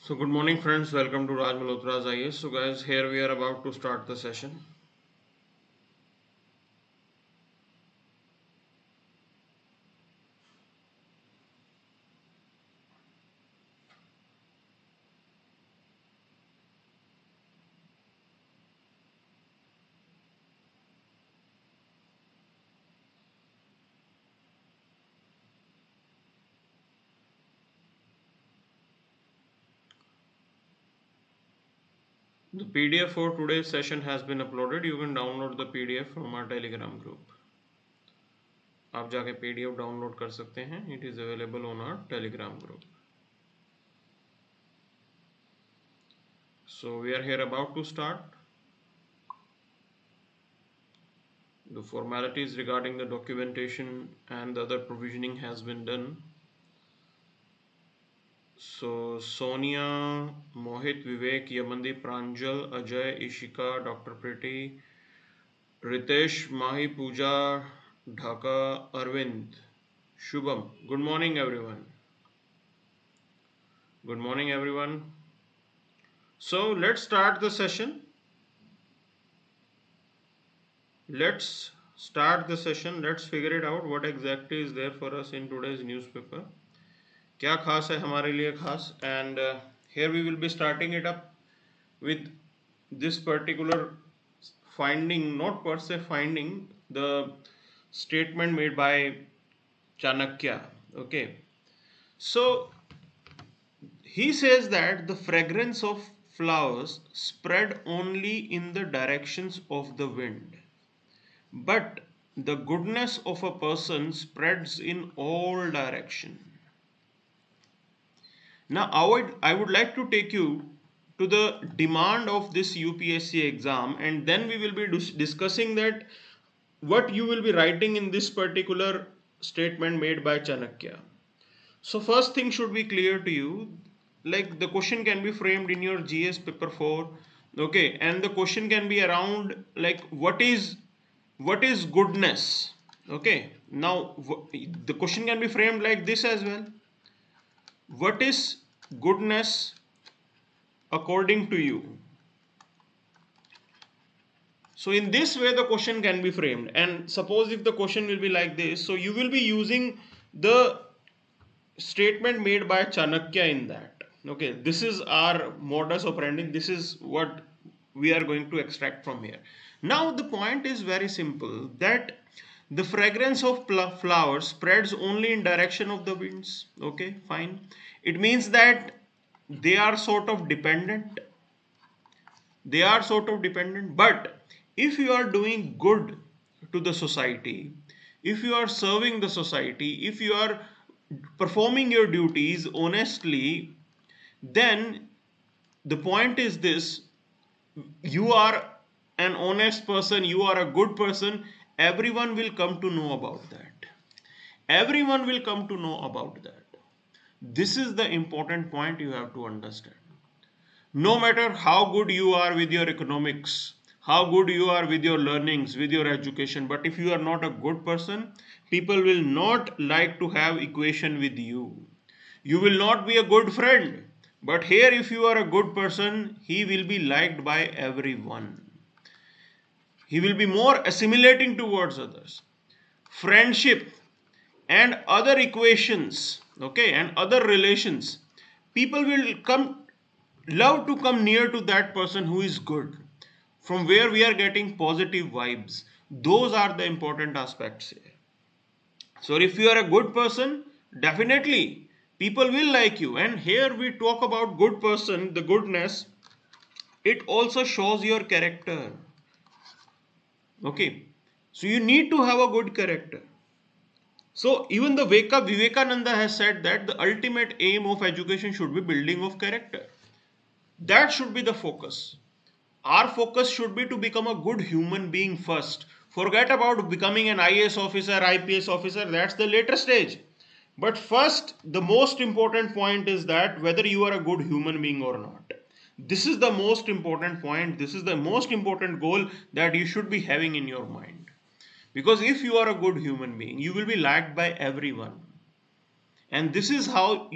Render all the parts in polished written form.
So good morning friends, welcome to Raj Malhotra IAS. So guys, here we are about to start the session. The PDF for today's session has been uploaded. You can download the PDF from our Telegram group. आप जाके PDF download कर सकते हैं. It is available on our Telegram group. So we are here about to start. The formalities regarding the documentation and the other provisioning has been done. So Sonia, Mohit, Vivek, Yamandeep, Pranjal, Ajay, Ishika, Dr. Pretty, Ritesh, Mahi, Pooja, Dhaka, Arvind, Shubham. Good morning, everyone. Good morning, everyone. So let's start the session. Let's start the session. Let's figure it out what exactly is there for us in today's newspaper. क्या खास है हमारे लिए खास? And here we will be starting it up with this particular finding, not per se finding, the statement made by Chanakya. Okay, so he says that the fragrance of flowers spread only in the directions of the wind, but the goodness of a person spreads in all directions. Now, I would like to take you to the demand of this UPSC exam, and then we will be discussing that what you will be writing in this particular statement made by Chanakya. So first thing should be clear to you, like the question can be framed in your GS paper 4, okay, and the question can be around like what is goodness, okay. Now the question can be framed like this as well. What is goodness according to you? So in this way the question can be framed, and suppose if the question will be like this, so you will be using the statement made by Chanakya in that. Okay, this is our modus operandi. This is what we are going to extract from here. Now the point is very simple, that the fragrance of flowers spreads only in direction of the winds. Okay, fine. It means that they are sort of dependent. They are sort of dependent. But if you are doing good to the society, if you are serving the society, if you are performing your duties honestly, then the point is this: you are an honest person, you are a good person, everyone will come to know about that. Everyone will come to know about that. This is the important point you have to understand. No matter how good you are with your economics, how good you are with your learnings, with your education, but if you are not a good person, people will not like to have equation with you. You will not be a good friend. But here, if you are a good person, he will be liked by everyone. He will be more assimilating towards others. Friendship and other equations, okay, and other relations, people will love to come near to that person who is good, from where we are getting positive vibes. Those are the important aspects here. So if you are a good person, definitely people will like you. And here we talk about good person, the goodness, it also shows your character. Okay, so you need to have a good character. So even the Vivekananda has said that the ultimate aim of education should be building of character. That should be the focus. Our focus should be to become a good human being first. Forget about becoming an IAS officer, IPS officer, that's the later stage. But first, the most important point is that whether you are a good human being or not. This is the most important point. This is the most important goal that you should be having in your mind. Because if you are a good human being, you will be liked by everyone. And this is how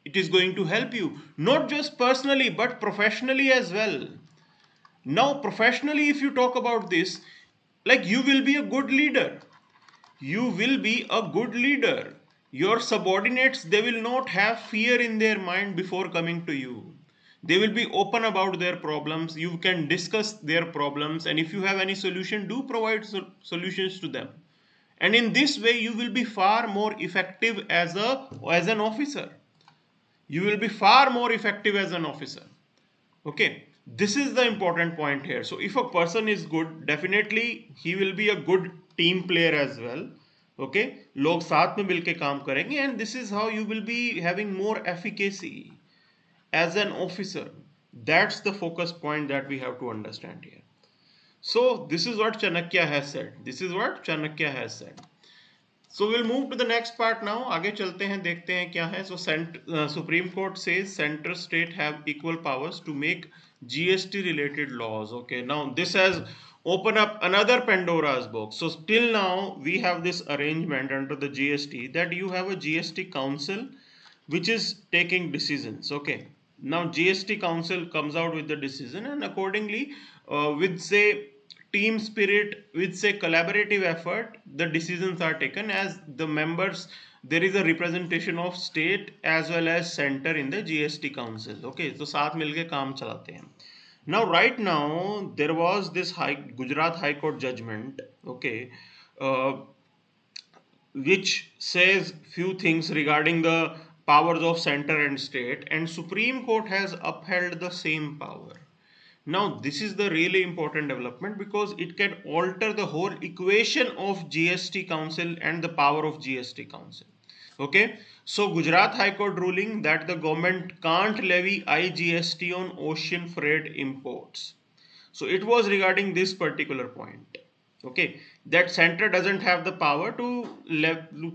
It is going to help you, not just personally, but professionally as well. Now, professionally, if you talk about this, like you will be a good leader. You will be a good leader. Your subordinates, they will not have fear in their mind before coming to you. They will be open about their problems. You can discuss their problems, and if you have any solution, do provide solutions to them. And in this way, you will be far more effective as an officer. You will be far more effective as an officer. Okay, this is the important point here. So if a person is good, definitely he will be a good team player as well. Okay, log साथ में मिलके काम करेंगे, and this is how you will be having more efficacy as an officer. That's the focus point that we have to understand here. So this is what Chanakya has said. This is what Chanakya has said. So we'll move to the next part now. आगे चलते हैं, देखते हैं क्या है. So Supreme Court says center state have equal powers to make GST related laws. Okay, now this has opened up another Pandora's box. So till now we have this arrangement under the GST that you have a GST council which is taking decisions. Okay, now GST council comes out with the decision, and accordingly with say team spirit, with say collaborative effort, the decisions are taken. As the members, there is a representation of state as well as center in the GST council. Okay, so साथ मिलके काम चलाते हैं. Now right now there was this Gujarat High Court judgment, okay, uh, which says few things regarding the powers of center and state, and Supreme Court has upheld the same power. Now this is the really important development because it can alter the whole equation of GST council and the power of GST council. Okay, so Gujarat High Court ruling that the government can't levy IGST on ocean freight imports. So it was regarding this particular point. Okay, that center doesn't have the power to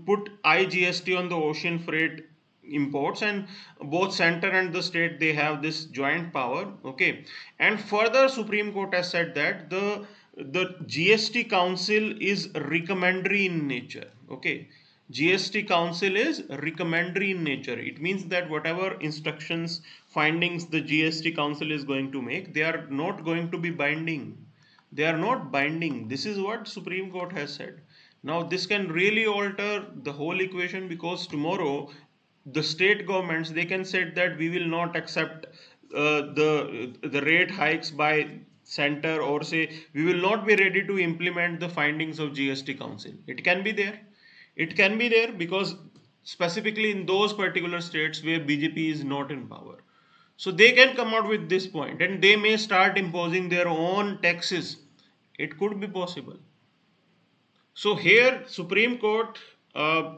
put IGST on the ocean freight imports, and both center and the state, they have this joint power. Okay, and further Supreme Court has said that the GST council is recommendatory in nature. Okay, GST council is recommendatory in nature. It means that whatever instructions, findings the GST council is going to make, they are not going to be binding. They are not binding. This is what Supreme Court has said. Now this can really alter the whole equation, because tomorrow the state governments, they can say that we will not accept the rate hikes by center, or say we will not be ready to implement the findings of GST council. It can be there. It can be there because specifically in those particular states where BJP is not in power. So they can come out with this point and they may start imposing their own taxes. It could be possible. So here Supreme Court,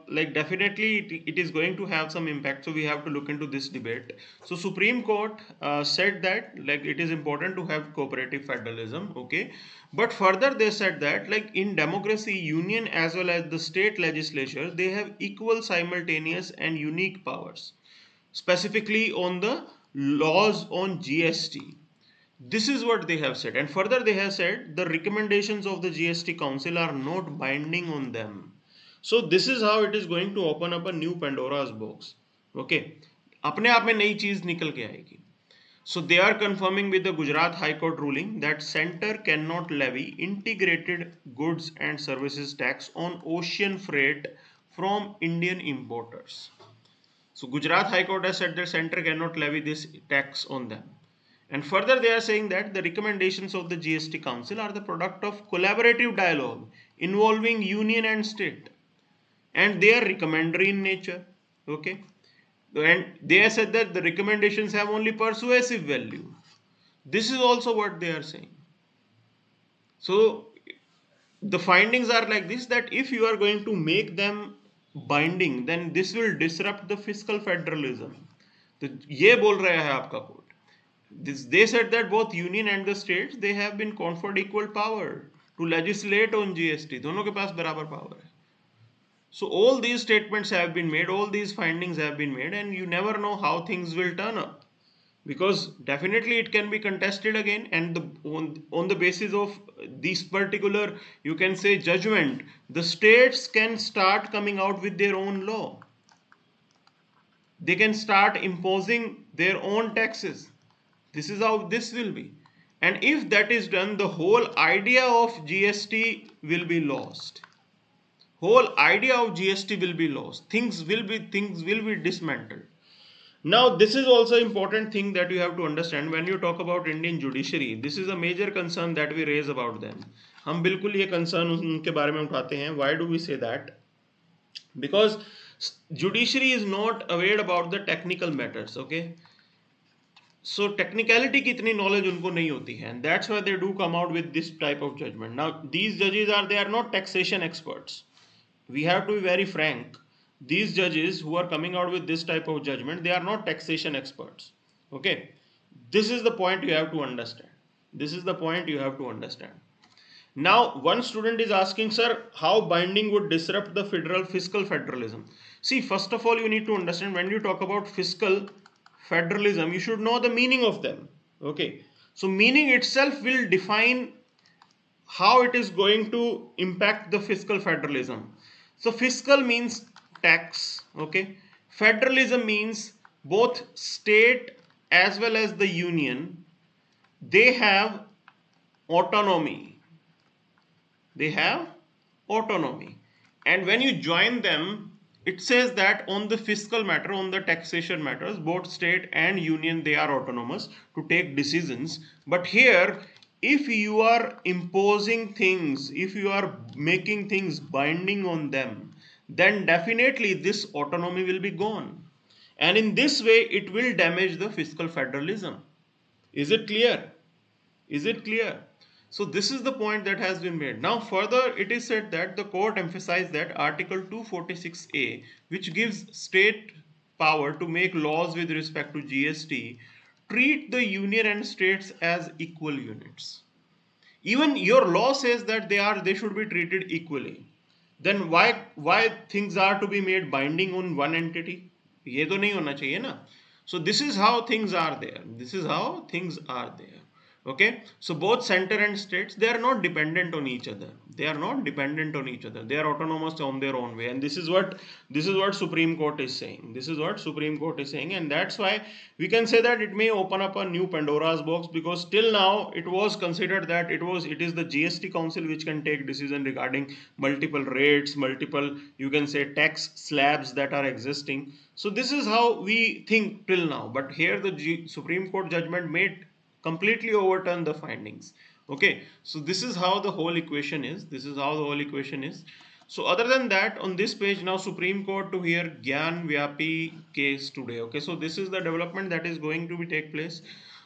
like definitely it is going to have some impact. So we have to look into this debate. So Supreme Court said that like it is important to have cooperative federalism. Okay, but further they said that like in democracy, union as well as the state legislature, they have equal, simultaneous and unique powers, specifically on the laws on GST. This is what they have said, and further they have said the recommendations of the GST council are not binding on them. So this is how it is going to open up a new Pandora's box. Okay, अपने आप में नई चीज निकल के आएगी. So they are confirming with the Gujarat High Court ruling that center cannot levy integrated goods and services tax on ocean freight from Indian importers. So Gujarat High Court has said that center cannot levy this tax on them. And further they are saying that the recommendations of the GST council are the product of collaborative dialogue involving union and state, and they are recommendatory in nature. Okay, and they have said that the recommendations have only persuasive value. This is also what they are saying. So the findings are like this, that if you are going to make them binding, then this will disrupt the fiscal federalism. तो ये बोल रहा है आपका court. They said that both union and the states, they have been conferred equal power to legislate on GST. दोनों के पास बराबर power है. So all these statements have been made, all these findings have been made, and you never know how things will turn up, because definitely it can be contested again, and on the basis of this particular, you can say, judgment, the states can start coming out with their own law. They can start imposing their own taxes. This is how this will be. And if that is done, the whole idea of GST will be lost. Whole idea of GST will be lost. Things will be dismantled. Now, this is also important thing that you have to understand when you talk about Indian judiciary. This is a major concern that we raise about them. हम बिल्कुल ये concern उनके बारे में उठाते हैं. Why do we say that? Because judiciary is not aware about the technical matters. Okay, so technicality की इतनी knowledge उनको नहीं होती है, and that's why they do come out with this type of judgment. Now, these judges they are not taxation experts. We have to be very frank. These judges who are coming out with this type of judgment, they are not taxation experts. Okay, this is the point you have to understand. This is the point you have to understand. Now, one student is asking, sir, how binding would disrupt the fiscal federalism? See, first of all, you need to understand when you talk about fiscal federalism, you should know the meaning of them. Okay, so meaning itself will define how it is going to impact the fiscal federalism. So fiscal means tax. Okay, federalism means both state as well as the union, they have autonomy. They have autonomy, and when you join them, it says that on the fiscal matter, on the taxation matters, both state and union, they are autonomous to take decisions. But here, if you are imposing things, if you are making things binding on them, then definitely this autonomy will be gone, and in this way it will damage the fiscal federalism. Is it clear? Is it clear? So this is the point that has been made. Now further it is said that the court emphasized that Article 246A, which gives state power to make laws with respect to GST, treat the union and states as equal units. Even your law says that they should be treated equally. Then why things are to be made binding on one entity? ये तो नहीं होना चाहिए ना. So this is how things are there. This is how things are there. Okay, so both center and states, they are not dependent on each other. They are not dependent on each other. They are autonomous on their own way, and this is what Supreme Court is saying. This is what Supreme Court is saying, and that's why we can say that it may open up a new Pandora's box, because till now it was considered that it is the GST Council which can take decision regarding multiple rates, multiple, you can say, tax slabs that are existing. So this is how we think till now, but here the Supreme Court judgment made completely overturn the findings. Okay, so this is how the whole equation is. This is how the whole equation is. So other than that, on this page now, Supreme Court to hear Gyan Vyapi case today. Okay, so this is the development that is going to be take place.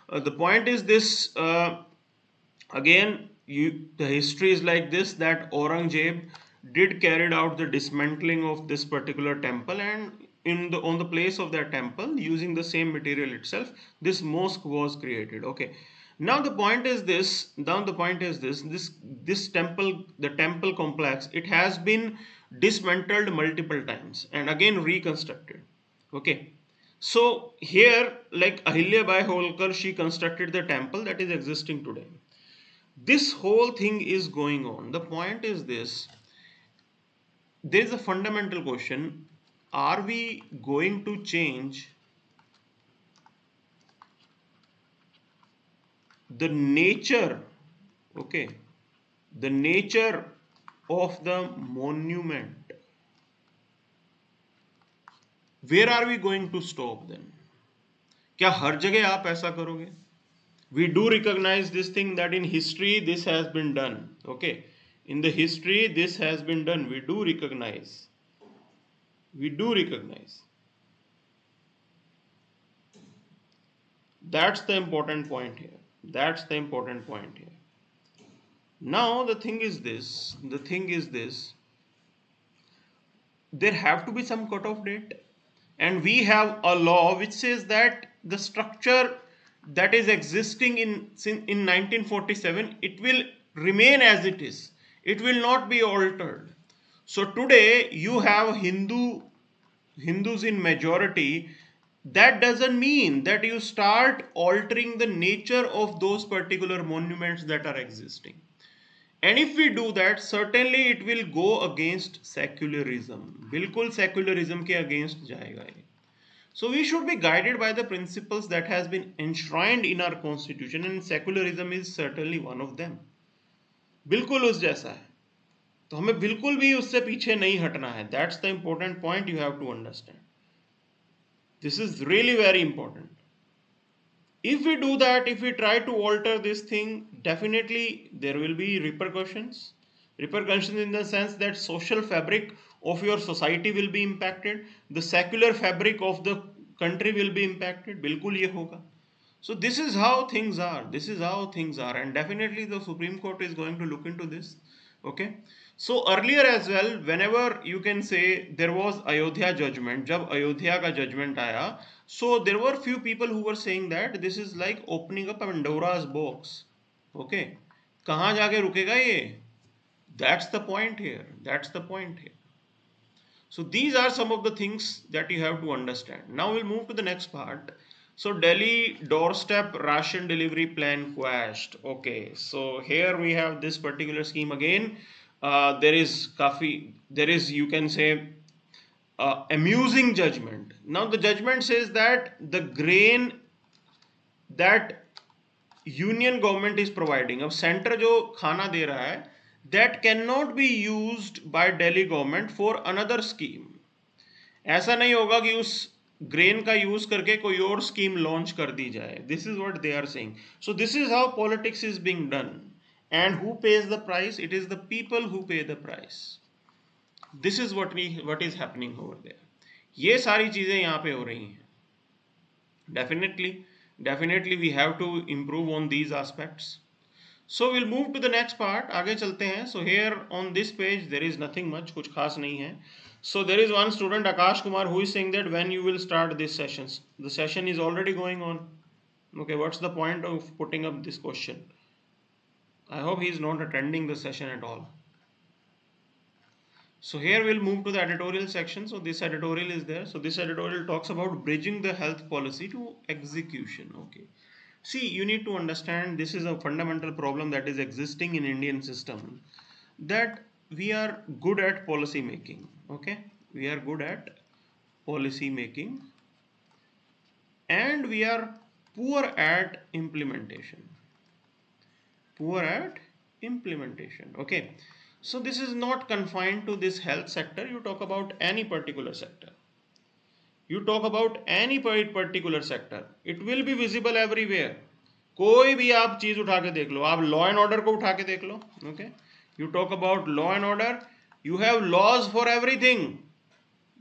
The point is this, again, the history is like this, that Aurangzeb did carried out the dismantling of this particular temple, and on the place of that temple, using the same material itself, this mosque was created. Okay, now the point is this, this temple, the temple complex, it has been dismantled multiple times and again reconstructed. Okay, so here, like Ahilya Bai Holkar, she constructed the temple that is existing today. This whole thing is going on. The point is this, there is a fundamental question: are we going to change the nature, okay, the nature of the monument? Where are we going to stop then? क्या हर जगह आप ऐसा करोगे? We do recognize this thing that in history this has been done. Okay, in the history this has been done. We do recognize. We do recognize. That's the important point here. That's the important point here. Now the thing is this. The thing is this. There have to be some cutoff date, and we have a law which says that the structure that is existing in 1947, it will remain as it is. It will not be altered. So today you have Hindus in majority. That doesn't mean that you start altering the nature of those particular monuments that are existing. And if we do that, certainly it will go against secularism. बिल्कुल secularism के against जाएगा ये. So we should be guided by the principles that has been enshrined in our constitution, and secularism is certainly one of them. बिल्कुल उस जैसा है, तो हमें बिल्कुल भी उससे पीछे नहीं हटना है. That's the important point you have to understand. This is really very important. If we do that, if we try to alter this thing, definitely there will be repercussions. Repercussions in the sense that social fabric of your society will be impacted. The secular fabric of the country will be impacted. बिल्कुल ये होगा. So this is how things are. This is how things are, and definitely the Supreme Court is going to look into this. Okay. So earlier as well, whenever you can say there was Ayodhya judgment, जब अयोध्या का judgment आया, so there were few people who were saying that this is like opening up Pandora's box. Okay, कहाँ जाके रुकेगा ये? That's the point here. That's the point here. So these are some of the things that you have to understand. Now we'll move to the next part. So Delhi doorstep ration delivery plan quashed. Okay, so here we have this particular scheme again. There is you can say amusing judgment. Now the judgment says that the grain that union government is providing, अब center जो खाना दे रहा है, that cannot be used by Delhi government for another scheme. ऐसा नहीं होगा कि उस ग्रेन का यूज करके कोई और स्कीम लॉन्च कर दी जाए. This is what they are saying. So this is how politics is being done, and who pays the price? It is the people who pay the price. This is what is happening over there. ये सारी चीजें यहाँ पे हो रही हैं. Definitely we have to improve on these aspects. So will move to the next part. आगे चलते हैं. So here on this page there is nothing much, कुछ खास नहीं है. So there is one student, Akash Kumar, who is saying that when you will start this sessions. The session is already going on. Okay, what's the point of putting up this question? I hope he is not attending the session at all. So here we'll move to the editorial section. So this editorial is there. So this editorial talks about bridging the health policy to execution. Okay. See, you need to understand this is a fundamental problem that is existing in Indian system, that we are good at policy making. Okay, we are good at policy making and we are poor at implementation. Okay, so this is not confined to this health sector. You talk about any particular sector, it will be visible everywhere. कोई भी आप चीज उठा के देख लो, आप law and order को उठा के देख लो. Okay, you talk about law and order, you have laws for everything.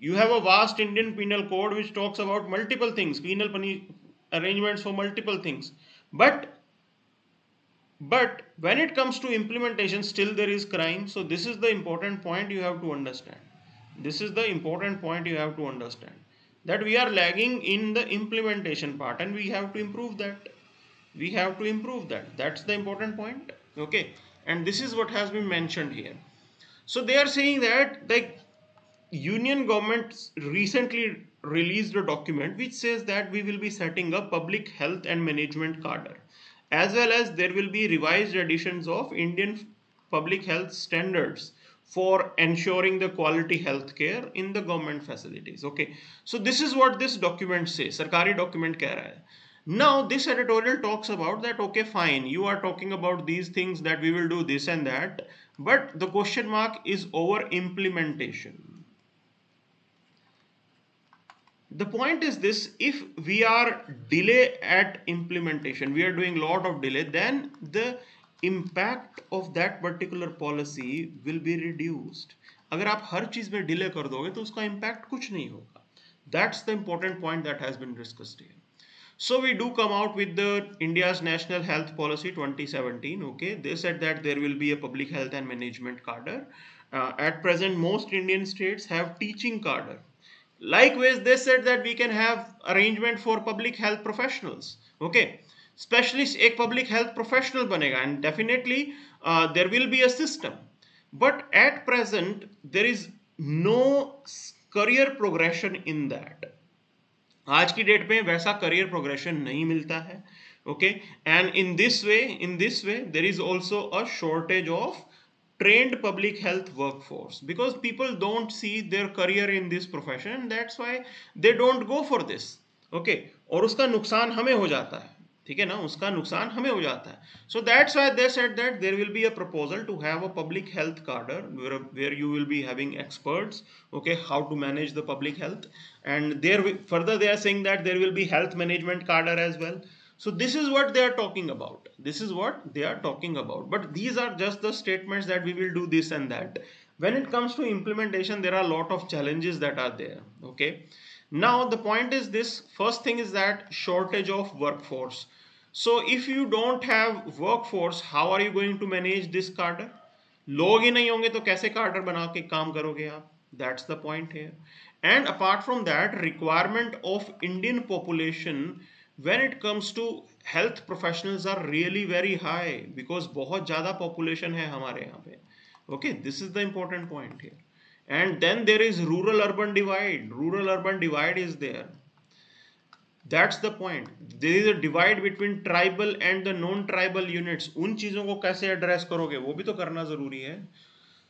You have a vast Indian penal code which talks about multiple things, penal arrangements for multiple things, but when it comes to implementation, still there is crime. So this is the important point you have to understand. That we are lagging in the implementation part, and we have to improve that. That's the important point. Okay, and this is what has been mentioned here. So they are saying that the union government recently released a document which says that we will be setting up public health and management cadre, as well as there will be revised editions of Indian public health standards for ensuring the quality health care in the government facilities. Okay, so this is what this document says. Sarkari document keh raha hai. Now this editorial talks about that, okay fine, you are talking about these things that we will do this and that, but the question mark is over implementation. The point is this: if we are delay at implementation, we are doing lot of delay, then the impact of that particular policy will be reduced. अगर आप हर चीज में delay कर दोगे तो उसका impact कुछ नहीं होगा. That's the important point that has been discussed here. So we do come out with the India's National Health Policy 2017. Okay, they said that there will be a public health and management cadre. At present, most Indian states have teaching cadre. Likewise, they said that we can have arrangement for public health professionals. Okay, specialist एक public health professional बनेगा, and definitely there will be a system. But at present, there is no career progression in that. आज की date में वैसा career progression नहीं मिलता है. Okay, and in this way there is also a shortage of trained public health workforce, because people don't see their career in this profession, that's why they don't go for this. Okay, और उसका नुकसान हमें हो जाता है, ठीक है ना, उसका नुकसान हमें हो जाता है. So that's why they said that there will be a proposal to have a public health cadre where you will be having experts, okay, how to manage the public health. And there further they are saying that there will be health management cadre as well. So this is what they are talking about. This is what they are talking about. But these are just the statements that we will do this and that. When it comes to implementation, there are a lot of challenges that are there. Okay. Now the point is this. First thing is that shortage of workforce. So if you don't have workforce, how are you going to manage this cadre? लोग ही नहीं होंगे तो कैसे कार्डर बना के काम करोगे आप? That's the point here. And apart from that, requirement of Indian population when it comes to health professionals are really very high, because बहुत ज़्यादा population है हमारे यहाँ पे. Okay, this is the important point here. And then there is rural urban divide. Rural urban divide is there. That's the point. There is a divide between tribal and the non-tribal units. उन चीजों को कैसे address करोगे, वो भी तो करना जरूरी है.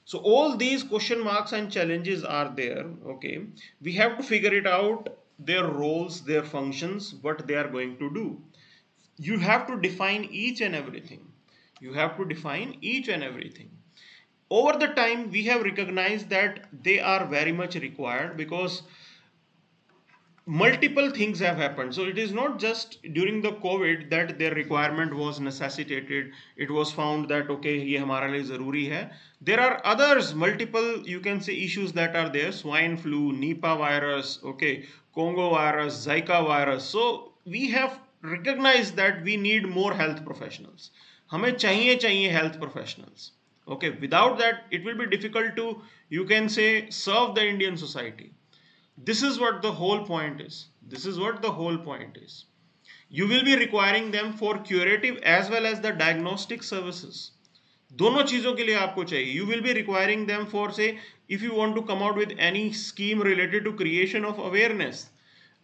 So all these question marks and challenges are there. Okay, we have to figure it out, their roles, their functions, what they are going to do. You have to define each and everything. You have to define each and everything. Over the time, we have recognized that they are very much required, because multiple things have happened. So it is not just during the COVID that their requirement was necessitated. It was found that okay, ये हमारे लिए जरूरी है. There are others, multiple, you can say, issues that are there. Swine flu, Nipah virus, okay, Congo virus, Zika virus. So we have recognized that we need more health professionals. हमें चाहिए health professionals. Okay, without that it will be difficult to, you can say, serve the Indian society. This is what the whole point is. This is what the whole point is. You will be requiring them for curative as well as the diagnostic services. दोनों चीजों के लिए आपको चाहिए. You will be requiring them for, say, if you want to come out with any scheme related to creation of awareness.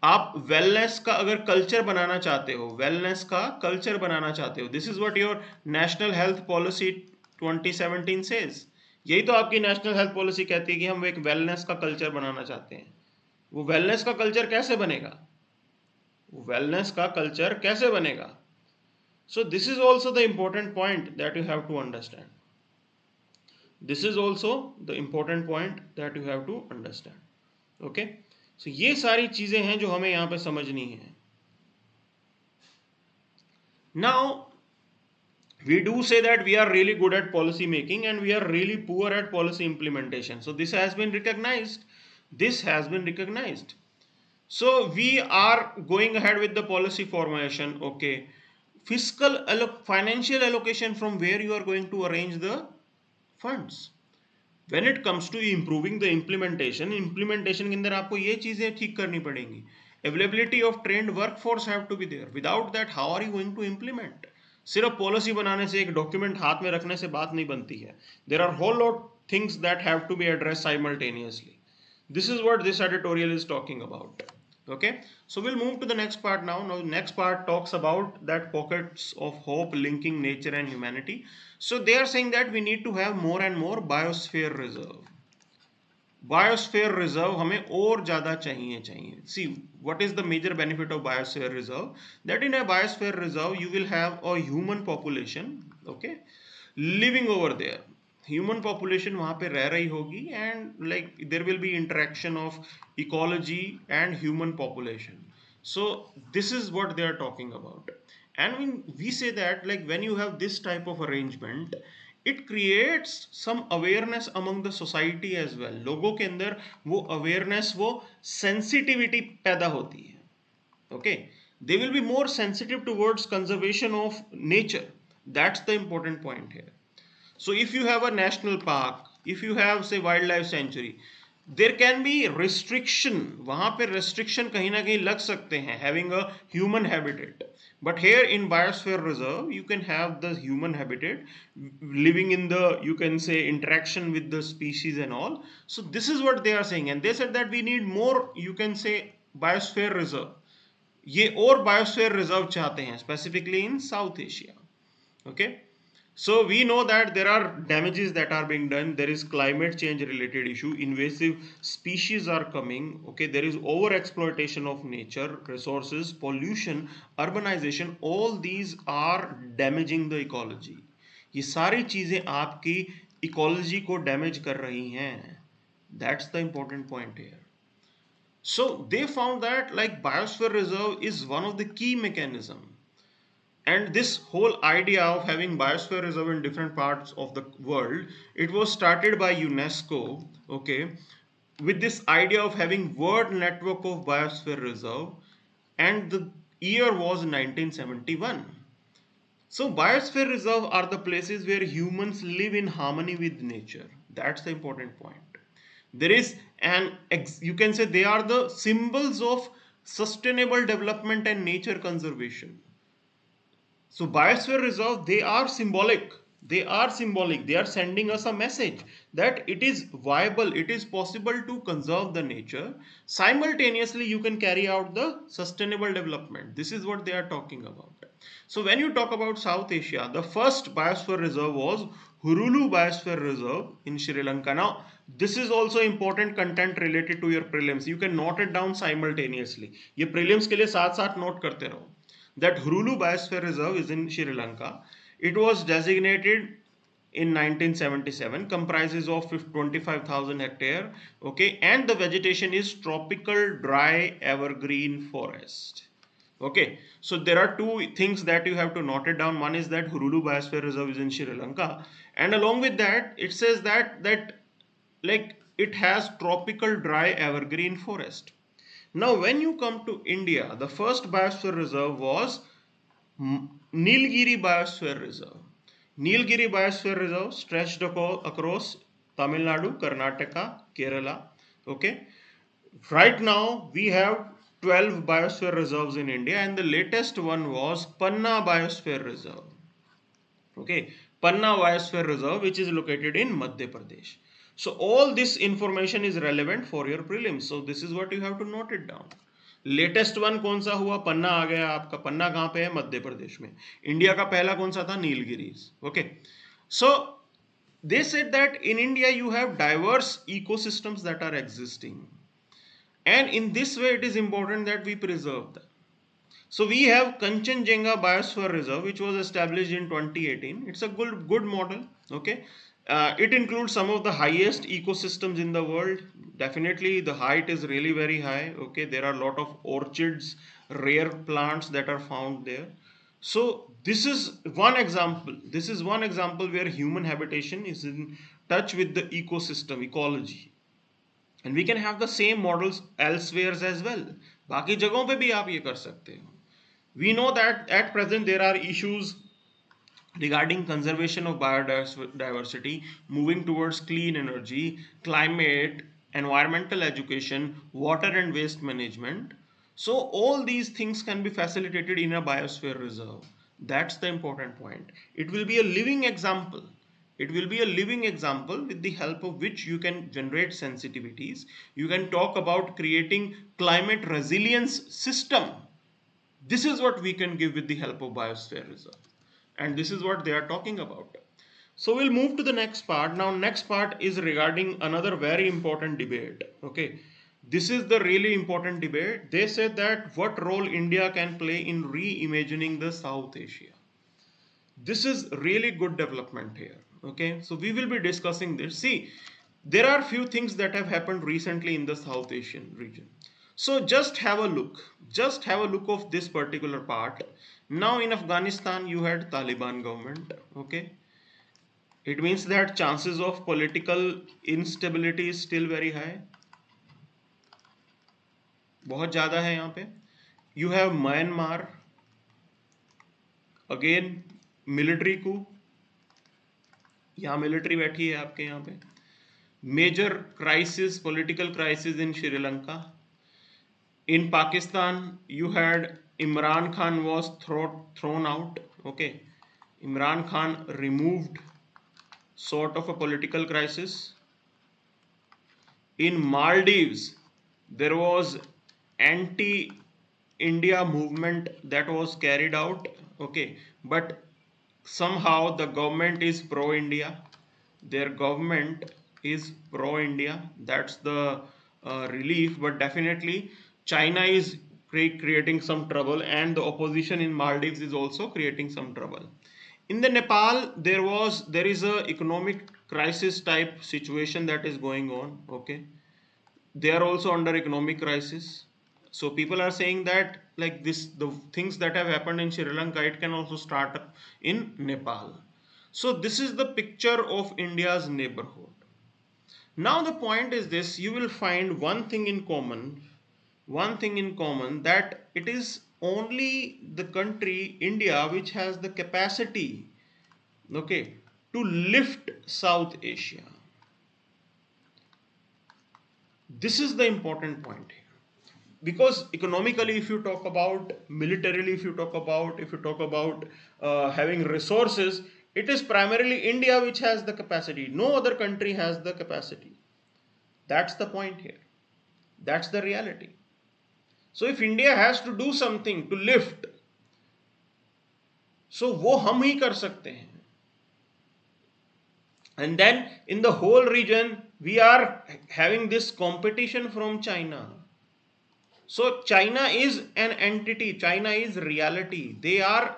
आप wellness का अगर culture बनाना चाहते हो, wellness का culture बनाना चाहते हो, this is what your National Health Policy 2017 says. यही तो आपकी नेशनल हेल्थ पॉलिसी कहती है कि हम एक वेलनेस का कल्चर बनाना चाहते हैं. वो वेलनेस का कल्चर कैसे बनेगा? वो वेलनेस का कल्चर कैसे बनेगा? So this is also the important point that you have to understand. This is also the important point that you have to understand. Okay? So ये सारी चीजें हैं जो हमें यहाँ पे समझनी है. Now we do say that we are really good at policy making and we are really poor at policy implementation. So this has been recognized. This has been recognized. So we are going ahead with the policy formulation. Okay, fiscal financial allocation, from where you are going to arrange the funds. When it comes to improving the implementation के अंदर आपको ये चीजें ठीक करनी पड़ेंगी. Availability of trained workforce have to be there. Without that, how are you going to implement? सिर्फ policy बनाने से, एक डॉक्यूमेंट हाथ में रखने से बात नहीं बनती है. There are whole lot things that have to be addressed simultaneously. This is what this editorial is talking about. Okay, so we'll move to the next part now. Now the next part talks about that pockets of hope linking nature and humanity. So they are saying that we need to have more and more biosphere reserve. Biosphere reserve हमें और ज़्यादा चाहिए. See, what is the major benefit of biosphere reserve? That in a biosphere reserve you will have a human population, okay, living over there. Human population वहाँ पे रह रही होगी, and like there will be interaction of ecology and human population. So this is what they are talking about. And when we say that, like when you have this type of arrangement, it creates some awareness among the society as well. लोगों के अंदर वो awareness, वो sensitivity पैदा होती है. Okay, they will be more sensitive towards conservation of nature. That's the important point here. So if you have a national park, if you have, say, wildlife sanctuary, there can be restriction. वहाँ पे restriction कहीं ना कहीं लग सकते हैं, having a human habitat. But here in Biosphere Reserve, you can have the human habitat living in the, you can say, interaction with the species and all. So this is what they are saying. And they said that we need more, you can say, Biosphere Reserve. ये और Biosphere Reserve चाहते हैं, specifically in South Asia. Okay. So we know that there are damages that are being done. There is climate change related issue. Invasive species are coming. Okay, there is over exploitation of nature, resources, pollution, urbanization. All these are damaging the ecology. ये सारी चीजें आपकी ecology को damage कर रही हैं. That's the important point here. So they found that like biosphere reserve is one of the key mechanism, and this whole idea of having biosphere reserve in different parts of the world, it was started by UNESCO, okay, with this idea of having world network of biosphere reserve, and the year was 1971. So biosphere reserve are the places where humans live in harmony with nature. That's the important point. There is an you can say they are the symbols of sustainable development and nature conservation. So Biosphere Reserve, they are symbolic. They are symbolic. They are sending us a message that it is viable, it is possible to conserve the nature. Simultaneously, you can carry out the sustainable development. This is what they are talking about. So when you talk about South Asia, the first Biosphere Reserve was Hurulu Biosphere Reserve in Sri Lanka. Now, this is also important content related to your prelims. You can note it down simultaneously. ये prelims के लिए साथ साथ note करते रहो. That Hurulu Biosphere Reserve is in Sri Lanka. It was designated in 1977, comprises of 25,000 hectare, okay, and the vegetation is tropical dry evergreen forest. Okay, so there are two things that you have to note it down. One is that Hurulu Biosphere Reserve is in Sri Lanka, and along with that, it says that like it has tropical dry evergreen forest. Now, when you come to India, the first biosphere reserve was Nilgiri Biosphere Reserve. Nilgiri Biosphere Reserve stretched across Tamil Nadu, Karnataka, Kerala. Okay. Right now, we have 12 biosphere reserves in India, and the latest one was Panna Biosphere Reserve. Okay, Panna Biosphere Reserve, which is located in Madhya Pradesh. So all this information is relevant for your prelims. So this is what you have to note it down. Latest one कौन सा हुआ? पन्ना आ गया आपका. पन्ना कहाँ पे है? मध्य प्रदेश में. India का पहला कौन सा था? Nilgiris. Okay, so they said that in India you have diverse ecosystems that are existing, and in this way it is important that we preserve them. So we have Kanchanjenga Biosphere Reserve, which was established in 2018. It's a good model. Okay, it includes some of the highest ecosystems in the world. Definitely, the height is really very high. Okay, there are a lot of orchids, rare plants that are found there. So this is one example. This is one example where human habitation is in touch with the ecosystem, ecology. And we can have the same models elsewhere as well. बाकी जगहों पे भी आप ये कर सकते हो. We know that at present there are issues regarding conservation of biodiversity, moving towards clean energy, climate, environmental education, water and waste management. So all these things can be facilitated in a biosphere reserve. That's the important point. It will be a living example. It will be a living example with the help of which you can generate sensitivities. You can talk about creating climate resilience system. This is what we can give with the help of Biosphere Reserve. And this is what they are talking about. So we'll move to the next part. Now, next part is regarding another very important debate. Okay. This is the really important debate. They said that what role India can play in reimagining the South Asia. This is really good development here. Okay. So we will be discussing this. See, there are few things that have happened recently in the South Asian region. So just have a look. Just have a look of this particular part. Now in Afghanistan you had Taliban government. Okay. It means that chances of political instability is still very high. बहुत ज़्यादा है यहाँ पे. You have Myanmar. Again military coup. यहाँ military बैठी है आपके यहाँ पे. Major crisis, political crisis in Sri Lanka. In Pakistan, you had Imran Khan was thrown out. Okay, Imran Khan removed, sort of a political crisis. In Maldives, there was anti-India movement that was carried out. Okay, but somehow the government is pro-India. Their government is pro-India. That's the relief. But definitely, China is creating some trouble, and the opposition in Maldives is also creating some trouble. In the Nepal, there is a economic crisis type situation that is going on. Okay, they are also under economic crisis. So people are saying that like this, the things that have happened in Sri Lanka, it can also start in Nepal. So this is the picture of India's neighborhood. Now the point is this: you will find one thing in common, that it is only the country India which has the capacity, okay, to lift South Asia. This is the important point here, because economically, if you talk about, militarily, if you talk about having resources, it is primarily India which has the capacity. No other country has the capacity. That's the point here. That's the reality. So if India has to do something to lift, so वो हम ही कर सकते हैं. And then in the whole region, we are having this competition from China. So China is an entity, China is reality. They are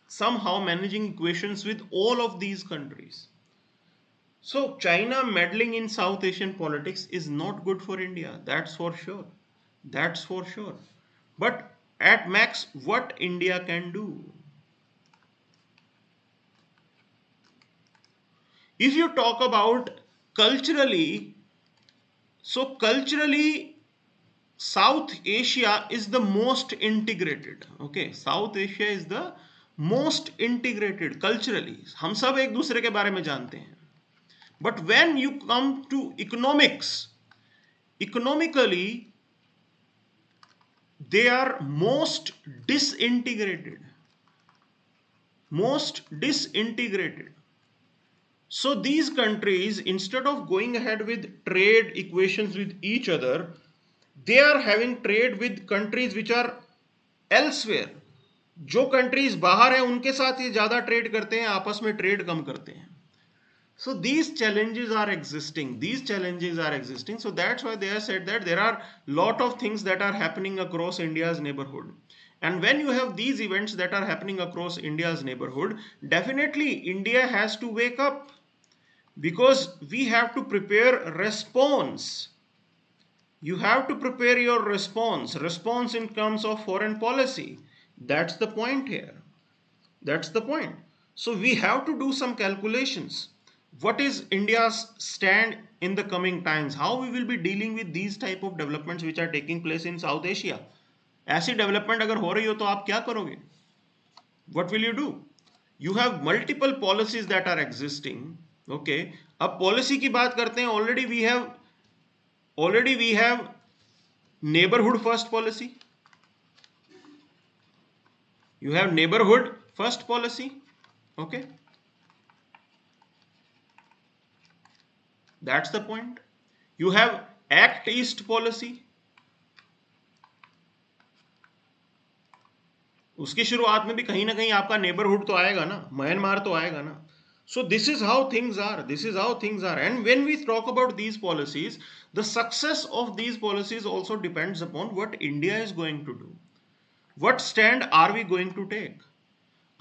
somehow managing equations with all of these countries. So China meddling in South Asian politics is not good for India. That's for sure. That's for sure. But at max, what India can do? If you talk about culturally, so culturally, South Asia is the most integrated. Okay, South Asia is the most integrated culturally. हम सब एक दूसरे के बारे में जानते हैं. But when you come to economics, economically, they are most disintegrated. Most disintegrated. So these countries, instead of going ahead with trade equations with each other, they are having trade with countries which are elsewhere. जो countries बाहर है उनके साथ ये ज्यादा trade करते हैं, आपस में ट्रेड कम करते हैं. So these challenges are existing. These challenges are existing. So that's why they have said that there are lot of things that are happening across India's neighborhood. And when you have these events that are happening across India's neighborhood, definitely India has to wake up, because we have to prepare response. You have to prepare your response in terms of foreign policy. That's the point here. That's the point. So we have to do some calculations. What is India's stand in the coming times? How we will be dealing with these type of developments which are taking place in South Asia? ऐसी development अगर हो रही हो तो आप क्या करोगे? What will you do? You have multiple policies that are existing. Okay, अब policy की बात करते हैं. Already we have neighborhood first policy. You have neighborhood first policy. Okay, that's the point. You have Act East policy. उसकी शुरुआत में भी कहीं ना कहीं आपका नेबरहुड तो आएगा ना, म्यांमार तो आएगा ना. So this is how things are. This is how things are. And when we talk about these policies, the success of these policies also depends upon what India is going to do. What stand are we going to take?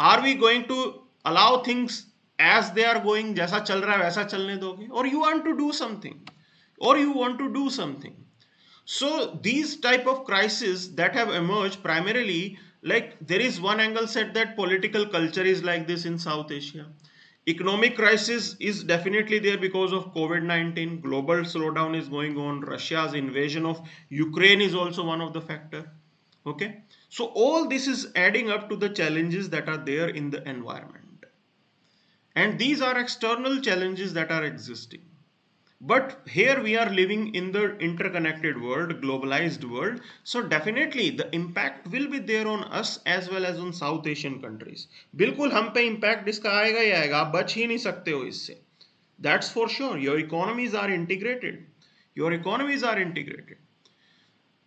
Are we going to allow things as they are going, जैसा चल रहा है वैसा चलने दोगे? Or you want to do something? Or you want to do something? So these type of crises that have emerged primarily, like there is one angle said that political culture is like this in South Asia. Economic crisis is definitely there because of COVID-19. Global slowdown is going on. Russia's invasion of Ukraine is also one of the factor. Okay, so all this is adding up to the challenges that are there in the environment, and these are external challenges that are existing. But here we are living in the interconnected world, globalized world. So definitely the impact will be there on us as well as on South Asian countries. बिल्कुल हम पे impact इसका आएगा ही आएगा, आप बच ही नहीं सकते हो इससे. That's for sure. Your economies are integrated. Your economies are integrated.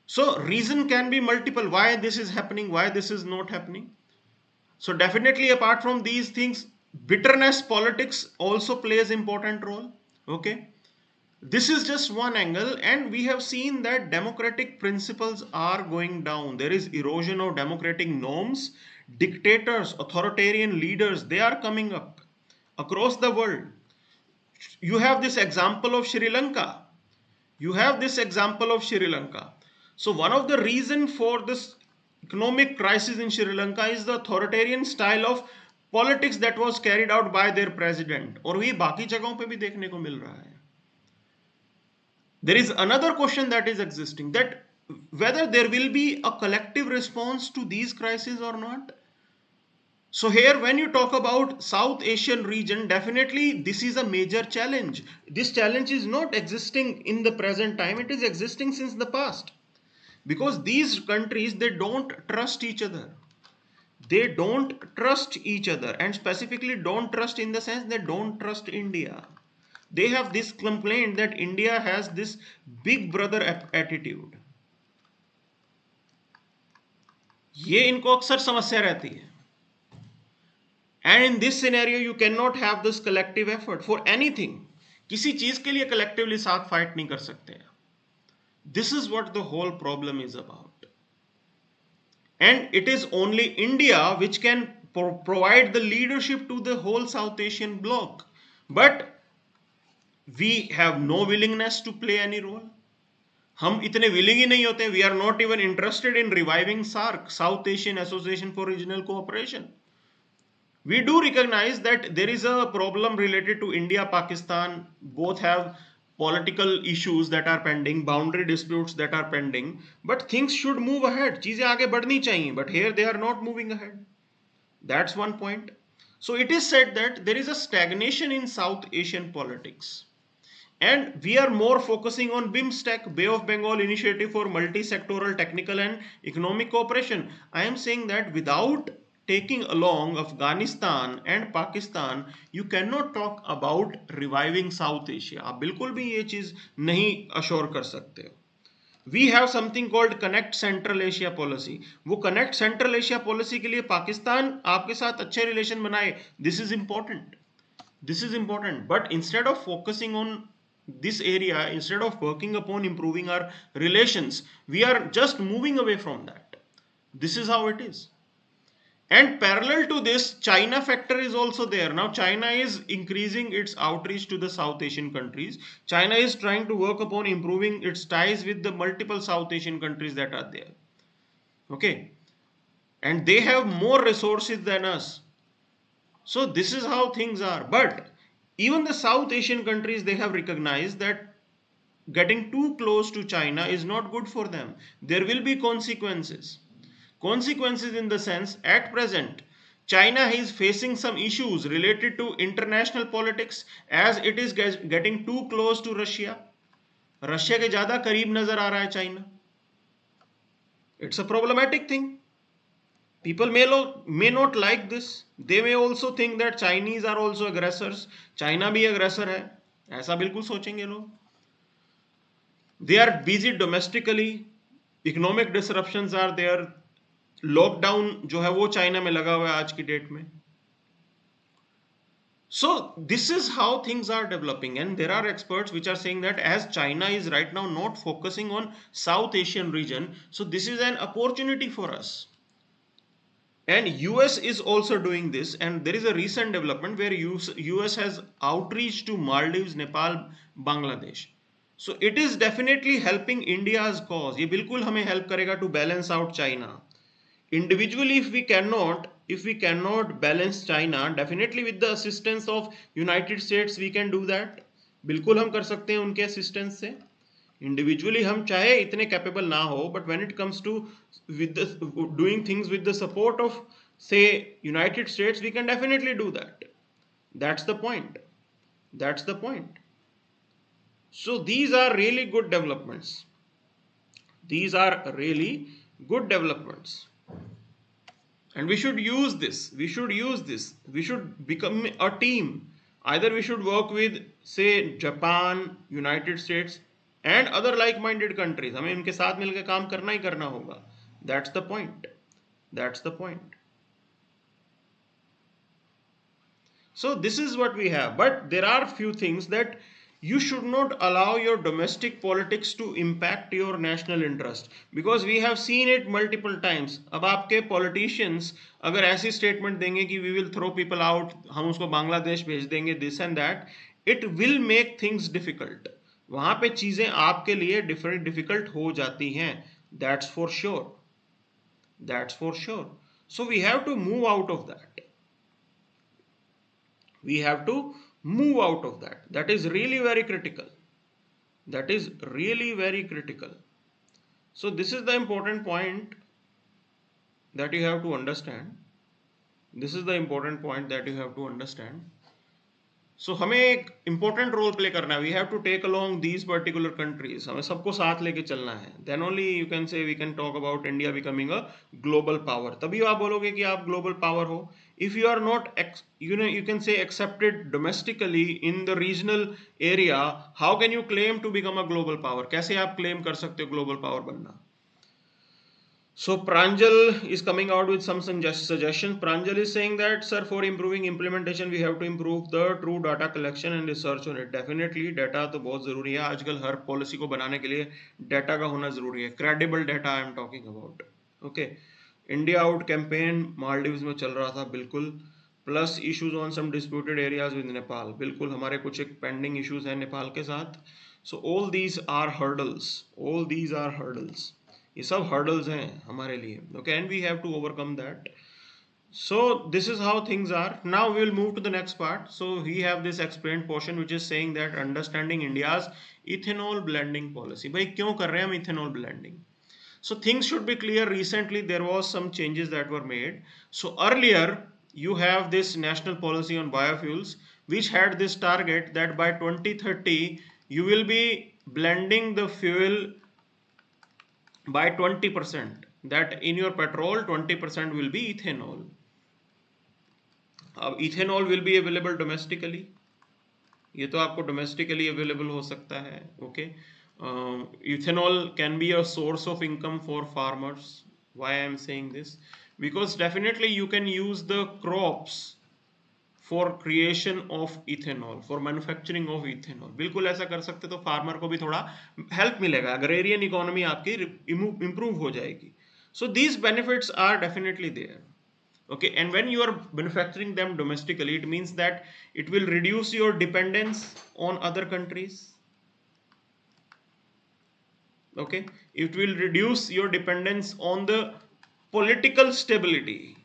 So reason can be multiple why this is happening, why this is not happening. So definitely apart from these things, bitterness politics also plays important role. Okay, this is just one angle, and we have seen that democratic principles are going down. There is erosion of democratic norms. Dictators, authoritarian leaders, they are coming up across the world. You have this example of Sri Lanka. You have this example of Sri Lanka. So one of the reason for this economic crisis in Sri Lanka is the authoritarian style of politics that was carried out by their president, और वही बाकी जगहों पे भी देखने को मिल रहा है. There is another question that is existing, that whether there will be a collective response to these crises or not. So here when you talk about South Asian region, definitely this is a major challenge. This challenge is not existing in the present time, it is existing since the past. Because these countries, they don't trust each other. They don't trust each other, and specifically don't trust in the sense they don't trust India. They have this complaint that India has this big brother attitude. ये इनको अक्सर समस्या रहती है. And in this scenario, you cannot have this collective effort for anything. किसी चीज के लिए collectively साथ fight नहीं कर सकते हैं. This is what the whole problem is about. And it is only India which can provide the leadership to the whole South Asian bloc. But we have no willingness to play any role. हम इतने willing ही नहीं होते. We are not even interested in reviving SARC, South Asian Association for Regional Cooperation. We do recognize that there is a problem related to India, Pakistan. Both have political issues that are pending, boundary disputes that are pending. But things should move ahead. चीजें आगे बढ़नी चाहिए. But here they are not moving ahead. That's one point. So it is said that there is a stagnation in South Asian politics. And we are more focusing on BIMSTEC, Bay of Bengal Initiative for Multi-Sectoral Technical and Economic Cooperation. I am saying that without taking along Afghanistan and Pakistan, you cannot talk about reviving South Asia. आप बिल्कुल भी ये चीज नहीं assure कर सकते हो. We have something called Connect Central Asia Policy. वो Connect Central Asia Policy के लिए पाकिस्तान आपके साथ अच्छे रिलेशन बनाए. This is important. This is important. But instead of focusing on this area, instead of working upon improving our relations, we are just moving away from that. This is how it is. And parallel to this, China factor is also there. Now China is increasing its outreach to the South Asian countries. China is trying to work upon improving its ties with the multiple South Asian countries that are there. Okay. And they have more resources than us. So this is how things are. But even the South Asian countries, they have recognized that getting too close to China is not good for them. There will be consequences. Consequences in the sense, at present, China is facing some issues related to international politics as it is getting too close to Russia. Russia के ज़्यादा करीब नजर आ रहा है China. It's a problematic thing. People may not like this. They may also think that Chinese are also aggressors. China भी aggressor है. ऐसा बिल्कुल सोचेंगे लोग. They are busy domestically. Economic disruptions are there. Lockdown जो है वो चाइना में लगा हुआ है आज की डेट में. So this is how things are developing, and there are experts which are saying that as China is right now not focusing on South Asian region, so this is an opportunity for us. And US is also doing this, and there is a recent development where US has outreach to Maldives, Nepal, Bangladesh. So it is definitely helping India's cause. ये बिल्कुल हमें help करेगा to balance out China. Individually, if we cannot balance China, definitely with the assistance of United States we can do that. बिल्कुल हम कर सकते हैं उनके assistance से. Individually हम चाहे इतने capable ना हो, but when it comes to doing things with the support of say United States, we can definitely do that. That's the point. That's the point. So these are really good developments. These are really good developments. And we should use this. We should use this. We should become a team. Either we should work with, say, Japan, United States, and other like-minded countries. हमें इनके साथ मिलकर काम करना ही करना होगा. That's the point. That's the point. So this is what we have. But there are few things that you should not allow your domestic politics to impact your national interest, because we have seen it multiple times. अब आपके politicians अगर ऐसी statement देंगे कि we will throw people out, हम उसको बांग्लादेश भेज देंगे, this and that, it will make things difficult. वहां पे चीजें आपके लिए difficult हो जाती हैं. That's for sure. That's for sure. So we have to move out of that. We have to move out of that. That is really very critical. That is really very critical. So this is the important point that you have to understand. This is the important point that you have to understand. So हमें एक important role play करना है. We have to take along these particular countries. हमें सबको साथ लेके चलना है. Then only you can say we can talk about India becoming a global power. तभी आप बोलोगे कि आप global power हो. If you are not, you can say accepted domestically in the regional area, how can you claim to become a global power? कैसे आप claim कर सकते हो global power बनना? So Pranjal is coming out with some suggestions. Pranjal is saying that, sir, for improving implementation, we have to improve the true data collection and research on it. Definitely, data तो बहुत ज़रूरी है. आजकल हर policy को बनाने के लिए data का होना ज़रूरी है. Credible data I am talking about. Okay. India out campaign Maldives में चल रहा था बिल्कुल. Plus issues on some disputed areas with Nepal. बिल्कुल हमारे कुछ एक pending issues हैं नेपाल के साथ. So all these are hurdles. All these are hurdles. ये सब hurdles हैं हमारे लिए. Okay, and we have to overcome that. So this is how things are. Now we will move to the next part. So we have this explained portion which is saying that understanding India's ethanol blending policy. भाई क्यों कर रहे हैं हम ethanol blending? So things should be clear. Recently there was some changes that were made. So earlier you have this national policy on biofuels which had this target that by 2030 you will be blending the fuel by 20%, that in your petrol 20% will be ethanol. अब ethanol will be available domestically. ये तो आपको domestically available हो सकता है. Okay. Ethanol can be a source of income for farmers. Why I am saying this? Because definitely you can use the crops for creation of ethanol, for manufacturing of ethanol. बिल्कुल ऐसा कर सकते तो farmer को भी थोड़ा help मिलेगा, agrarian economy आपकी improve हो जाएगी. So these benefits are definitely there. Okay, and when you are manufacturing them domestically, it means that it will reduce your dependence on other countries. Okay, it will reduce your dependence on the political stability.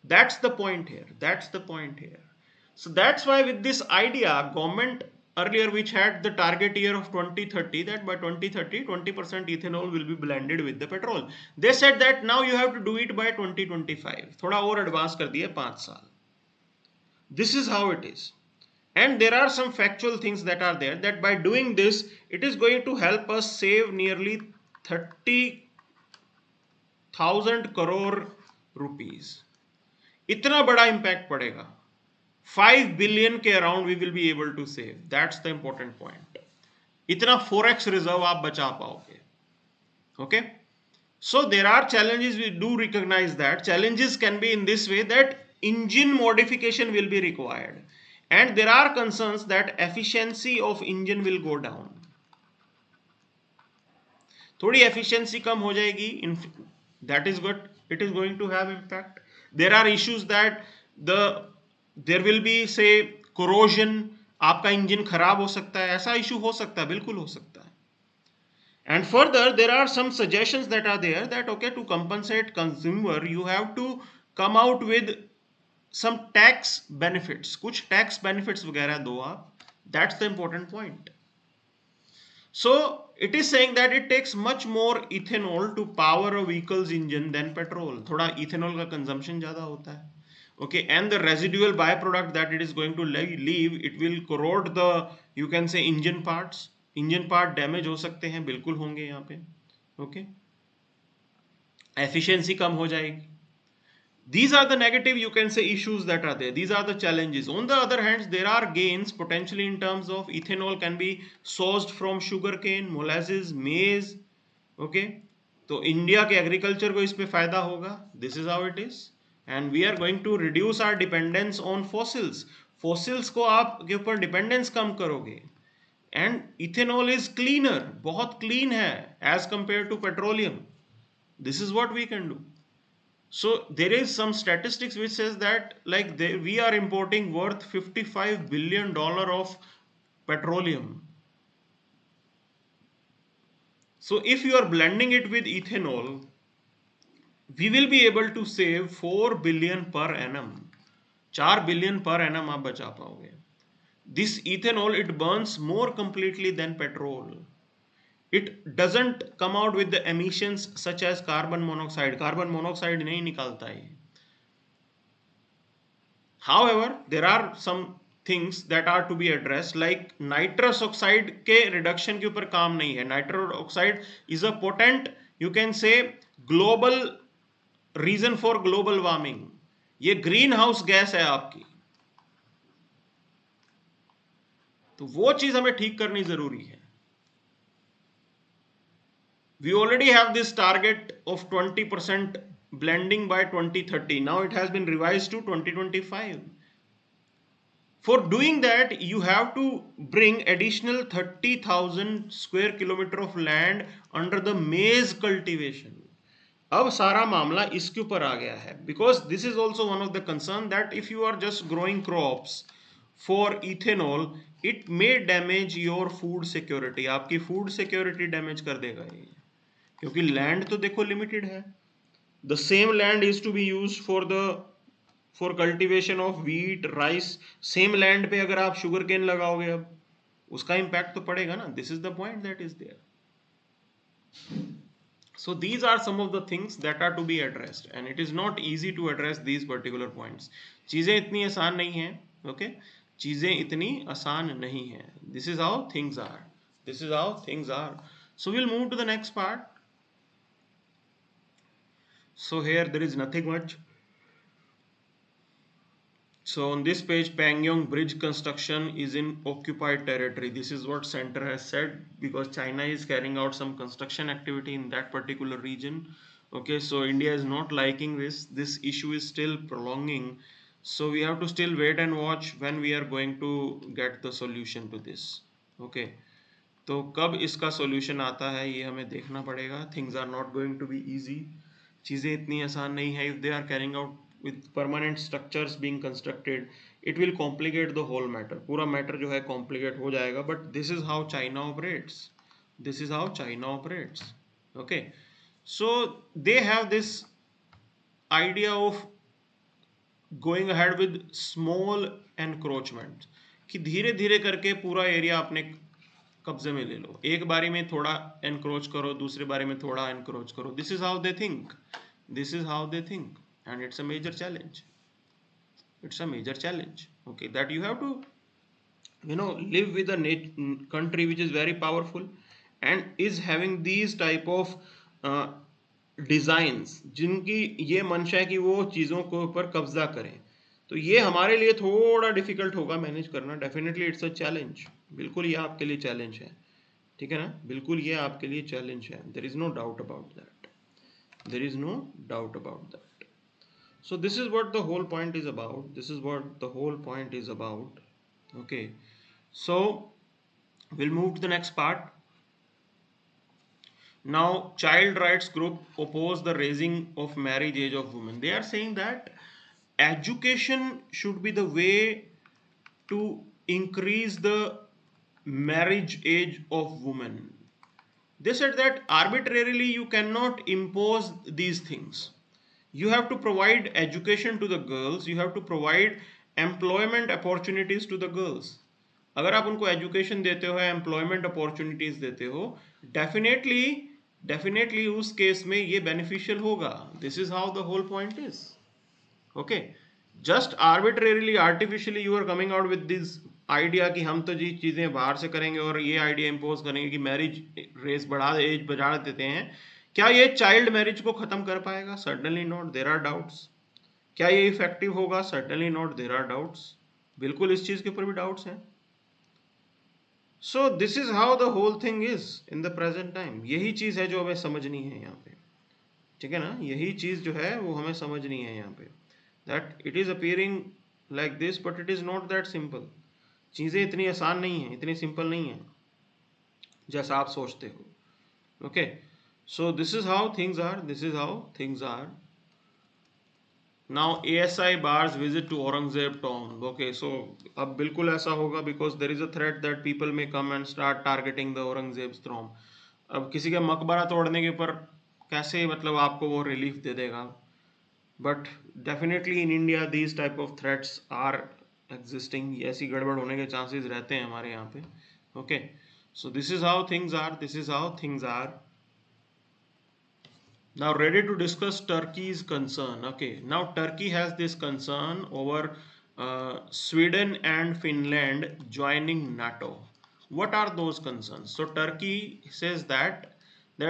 That's the point here. That's the point here. So that's why with this idea, government earlier which had the target year of 2030, that by 2030 20% ethanol will be blended with the petrol. They said that now you have to do it by 2025. थोड़ा और advance कर दिए 5 साल. This is how it is. And there are some factual things that are there, that by doing this, it is going to help us save nearly 30,000 crore rupees. इतना बड़ा impact पड़ेगा. 5 billion के around we will be able to save. That's the important point. इतना forex reserve आप बचा पाओगे. Okay. So there are challenges. We do recognize that challenges can be in this way, that engine modification will be required, and there are concerns that efficiency of engine will go down. थोड़ी efficiency कम हो जाएगी. That is good. It is going to have impact. There are issues that there will be say corrosion. आपका engine खराब हो सकता है. ऐसा issue हो सकता है, बिल्कुल हो सकता है. And further, there are some suggestions that are there, that okay, to compensate consumer, you have to come out with some tax benefits. कुछ tax benefits वगैरह दो आप. That's the important point. So it is saying that it takes much more ethanol to power a vehicle's engine than petrol. थोड़ा ethanol का consumption ज़्यादा होता है. Okay, and the residual byproduct that it is going to leave, it will corrode the, you can say, engine parts. Engine part damage हो सकते हैं, बिल्कुल होंगे यहाँ पे. Okay, efficiency कम हो जाएगी. These are the negative, you can say, issues that are there. These are the challenges. On the other hand, there are gains potentially in terms of ethanol can be sourced from sugarcane, molasses, maize. Okay, तो India के agriculture को इस पे फायदा होगा. This is how it is. And we are going to reduce our dependence on fossils. Fossils को आप के ऊपर डिपेंडेंस कम करोगे. एंड इथेनॉल इज क्लीनर, बहुत क्लीन है as compare to petroleum. This is what we can do. So there is some statistics which says that like we are importing worth $55 billion of petroleum. So if you are blending it with ethanol, we will be able to save 4 billion per annum. 4 billion per annum आप बचा पाओगे. This ethanol, it burns more completely than petrol. It doesn't come out with the emissions such as carbon monoxide. Carbon monoxide नहीं निकालता है. However, there are some things that are to be addressed, like nitrous oxide के reduction के ऊपर काम नहीं है. Nitrous oxide is a potent, you can say, global reason for global warming. ये ग्रीन हाउस गैस है आपकी, तो वो चीज हमें ठीक करनी जरूरी है. We already have this target of 20% blending by 2030. Now it has been revised to 2025. For doing that, you have to bring additional 30,000 square kilometer of land under the maize cultivation. अब सारा मामला इसके ऊपर आ गया है, because this is also one of the concern that if you are just growing crops for ethanol, it may damage your food security. आपकी food security damage कर देगा ये, क्योंकि land तो देखो limited है. The same land is to be used for cultivation of wheat, rice. Same land पे अगर आप sugar cane लगाओगे, अब उसका impact तो पड़ेगा ना. This is the point that is there. So these are some of the things that are to be addressed, and it is not easy to address these particular points. चीजें इतनी आसान नहीं हैं, okay? चीजें इतनी आसान नहीं हैं. This is how things are. This is how things are. So we'll move to the next part. So here there is nothing much. So on this page, Pangyong bridge construction is in occupied territory. This is what center has said, because China is carrying out some construction activity in that particular region. Okay, so India is not liking this. This issue is still prolonging. So we have to still wait and watch when we are going to get the solution to this. Okay, तो कब इसका solution आता है ये हमें देखना पड़ेगा. Things are not going to be easy. चीजें इतनी आसान नहीं है. If they are carrying out with permanent structures being constructed, it will complicate the whole matter. पूरा matter जो है complicate हो जाएगा. But this is how China operates. This is how China operates. Okay, so they have this idea of going ahead with small encroachment, कि धीरे धीरे करके पूरा एरिया अपने कब्जे में ले लो. एक बारी में थोड़ा encroach करो, दूसरे बारी में थोड़ा encroach करो. This is how they think. This is how they think. And it's a major challenge. It's a major challenge. Okay, that you have to, live with a country which is very powerful and is having these type of designs, जिनकी ये मंशा है कि वो चीज़ों को ऊपर कब्जा करें. तो ये हमारे लिए थोड़ा डिफिकल्ट होगा मैनेज करना. Definitely it's a challenge. बिल्कुल ये आपके लिए चैलेंज है. ठीक है ना, बिल्कुल ये आपके लिए चैलेंज है. There is no doubt about that. There is no doubt about that. So this is what the whole point is about. This is what the whole point is about. Okay, so we'll move to the next part. Now, child rights group oppose the raising of marriage age of women. They are saying that education should be the way to increase the marriage age of women. They said that arbitrarily you cannot impose these things. You have to provide education to the girls. You have to provide employment opportunities to the girls. अगर आप उनको education देते हो, employment opportunities देते हो, definitely उस case में ये beneficial होगा. This is how the whole point is. Okay, just arbitrarily, artificially you are coming out with this idea कि हम तो जी चीजें बाहर से करेंगे और ये idea impose करेंगे कि marriage race age बढ़ा देते हैं. क्या ये चाइल्ड मैरिज को खत्म कर पाएगा? Certainly not. There are doubts. क्या ये इफेक्टिव होगा? Certainly not. There are doubts. बिल्कुल इस चीज के ऊपर भी डाउट्स हैं. So this is how the whole thing is in the present time. यही चीज है जो हमें समझनी है यहाँ पे. ठीक है ना, यही चीज जो है वो हमें समझनी है यहाँ पे. that it is appearing like this, but it is not that simple. चीज़ें इतनी आसान नहीं है, इतनी सिंपल नहीं है जैसा आप सोचते हो. Okay, so this is how things are. This is how things are. Now ASI bars visit to Aurangzeb tomb. Okay, so अब बिल्कुल ऐसा होगा because there is a threat that people may come and start targeting the Aurangzeb's tomb. अब किसी का मकबरा तोड़ने के ऊपर कैसे मतलब आपको वो रिलीफ दे देगा. But definitely in India these type of threats are existing. ऐसी गड़बड़ होने के chances रहते हैं हमारे यहाँ पे. Okay, so this is how things are. This is how things are. Now ready to discuss Turkey's concern. Okay, now Turkey has this concern over Sweden and Finland joining NATO. What are those concerns? So Turkey says that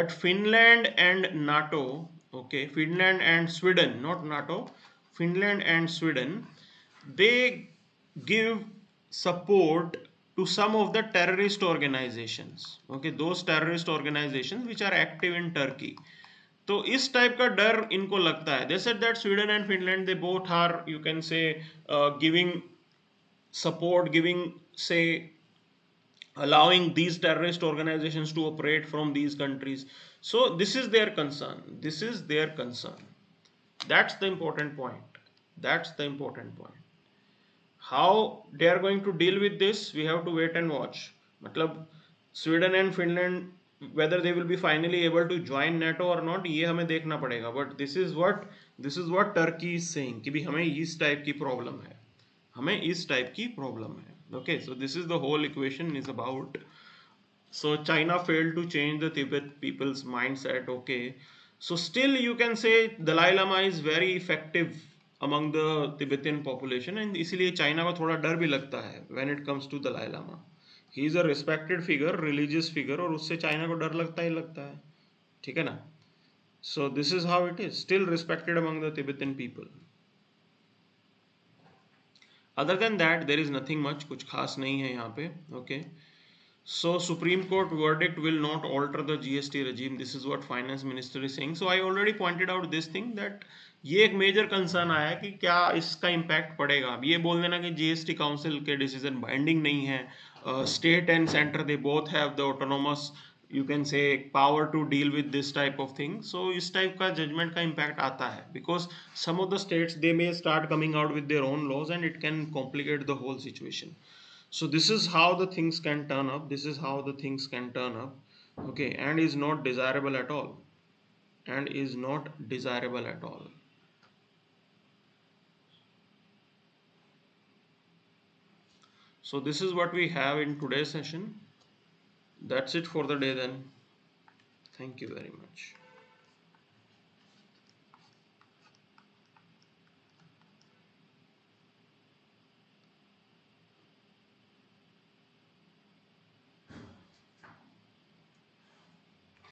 Finland and NATO, okay, Finland and Sweden, not NATO, Finland and Sweden, they give support to some of the terrorist organizations. Okay, those terrorist organizations which are active in Turkey. तो इस type का डर इनको लगता है. They said that Sweden and Finland, they both are, you can say, giving support, giving, say, allowing these terrorist organizations to operate from these countries. So this is their concern. This is their concern. That's the important point. That's the important point. How they are going to deal with this, we have to wait and watch. मतलब Sweden and Finland, whether they will be finally able to join NATO or not, ये हमें देखना पड़ेगा. But this is what Turkey is saying कि भी हमें इस type की प्रॉब्लम है, हमें इस टाइप की प्रॉब्लम है. Okay, so this is the whole equation is about. So China failed to change the Tibet people's mindset. Okay, so still you can say Dalai Lama is very effective among the Tibetan population, and इसलिए China को थोड़ा डर भी लगता है when it comes to Dalai Lama. He is a respected figure, religious figure, और उससे China को डर लगता ही लगता है. ठीक है ना? So this is how it is. Still respected among the Tibetan people. Other than that, there is nothing much. कुछ खास नहीं है यहाँ पे. Okay. So Supreme Court verdict will not alter the GST regime. This is what Finance Minister is saying. So I already pointed out this thing that ये एक major concern आया कि क्या इसका इम्पैक्ट पड़ेगा. अब ये बोल देना कि जीएसटी काउंसिल के डिसीजन बाइंडिंग नहीं है. State and centre they both have the autonomous, you can say, power to deal with this type of thing. So इस टाइप का जजमेंट का इम्पैक्ट आता है because some of the states they may start coming out with their own laws and it can complicate the whole situation. So this is how the things can turn up. This is how the things can turn up. Okay, and is not desirable at all. And is not desirable at all. So this is what we have in today's session. That's it for the day then. Thank you very much.